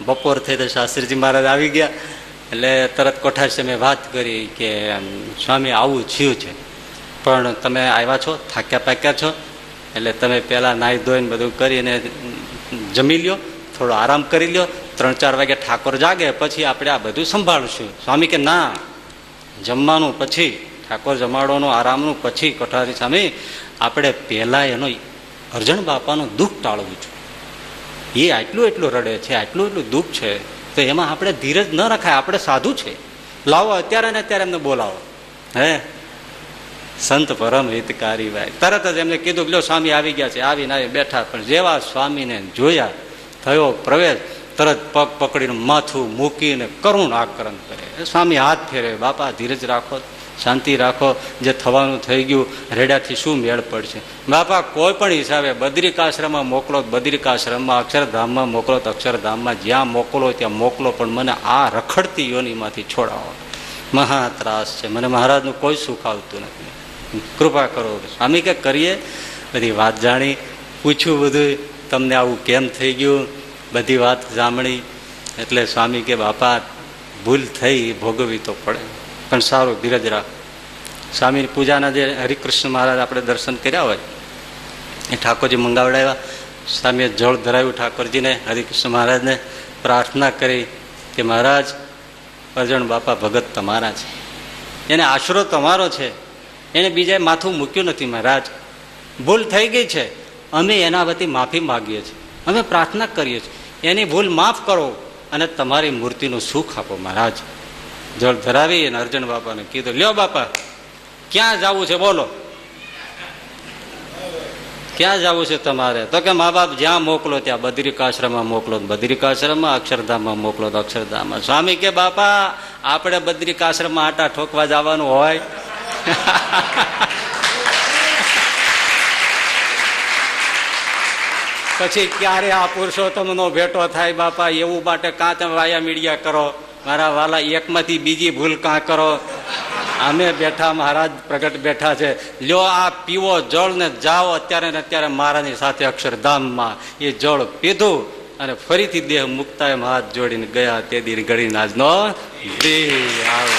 બપોર થઈ તો શાસ્ત્રીજી મહારાજ આવી ગયા. એટલે તરત કોઠાર સામે વાત કરી કે સ્વામી આવું થયું છે, પણ તમે આવ્યા છો, થાક્યા પાક્યા છો, એટલે તમે પહેલાં નાહી ધોઈને બધું કરીને જમી લ્યો, થોડો આરામ કરી લ્યો, 3-4 વાગે ઠાકોર જાગે પછી આપણે આ બધું સંભાળશું. સ્વામી કે ના, જમવાનું પછી, ઠાકોર જમાડવાનું આરામનું પછી. કોઠારી સ્વામી આપણે પહેલાં એનો અરજણ બાપાનું દુઃખ ટાળવું જોઈએ. એ આટલું એટલું રડે છે, આટલું એટલું દુઃખ છે, તો એમાં આપણે ધીરજ ન રખાય. આપણે સાધુ છે, લાવો અત્યારે ને અત્યારે એમને બોલાવો. હે સંત પરમ હિતકારી ભાઈ તરત જ એમને કીધું લ્યો સ્વામી આવી ગયા છે. આવીને આવી બેઠા, પણ જેવા સ્વામીને જોયા થયો પ્રવેશ, તરત પગ પકડીને માથું મૂકીને કરુણ આકરણ કરે. સ્વામી હાથ ફેરે, બાપા ધીરજ રાખો, શાંતિ રાખો, જે થવાનું થઈ ગયું, રેડાથી શું મેળ પડશે. બાપા કોઈ પણ હિસાબે બદ્રિકાશ્રમમાં મોકલો, બદ્રિકાશ્રમમાં, અક્ષરધામમાં મોકલો તો અક્ષરધામમાં, જ્યાં મોકલો ત્યાં મોકલો, પણ મને આ રખડતી યોનિમાંથી છોડાવો. મહા ત્રાસ છે, મને મહારાજનું કોઈ સુખ આવતું નથી, કૃપા કરો. સ્વામી કે કરીએ. બધી વાત જાણી, પૂછ્યું બધું, તમને આવું કેમ થઈ ગયું, બધી વાત સાંભળી. એટલે સ્વામી કે બાપા ભૂલ થઈ, ભોગવવી તો પડે, પણ સારું ધીરજ રાખ. સ્વામીની પૂજાના જે હરિકૃષ્ણ મહારાજ આપણે દર્શન કર્યા હોય એ ઠાકોરજી મંગાવડાવ્યા. સ્વામીએ જળ ધરાવ્યું ઠાકોરજીને, હરિકૃષ્ણ મહારાજને પ્રાર્થના કરી કે મહારાજ અરજણ બાપા ભગત તમારા છે, એને આશરો તમારો છે, એને બીજાએ માથું મૂક્યું નથી. મહારાજ ભૂલ થઈ ગઈ છે, અમે એના વતી માફી માગીએ છીએ, અમે પ્રાર્થના કરીએ છીએ, એની ભૂલ માફ કરો અને તમારી મૂર્તિનું સુખ આપો. મહારાજ જળ ધરાવી અને અરજણ બાપાને કીધું લ્યો બાપા ક્યાં જવું છે બોલો, ક્યાં જવું છે તમારે? તો કે મા બાપ જ્યાં મોકલો ત્યાં, બદ્રિકાશ્રમમાં મોકલો બદ્રિકાશ્રમમાં, અક્ષરધામમાં મોકલો તો અક્ષરધામમાં. સ્વામી કે બાપા આપણે બદ્રિકાશ્રમમાં આટા ઠોકવા જવાનું હોય? પછી ક્યારે આ પુરુષોત્તમનો ભેટો થાય બાપા, એવું માટે કાં તમે વાયા મીડિયા કરો મારા વાલા, એકમાંથી બીજી ભૂલ કાં કરો. અમે બેઠા, મહારાજ પ્રગટ બેઠા છે, લ્યો આ પીવો જળ ને જાઓ અત્યારે ને અત્યારે મહારાજની સાથે અક્ષરધામમાં. એ જળ પીધું અને ફરીથી દેહ મુક્તા એમ હાથ જોડીને ગયા. તે દી ઘડી નાજનો દેહ આવે.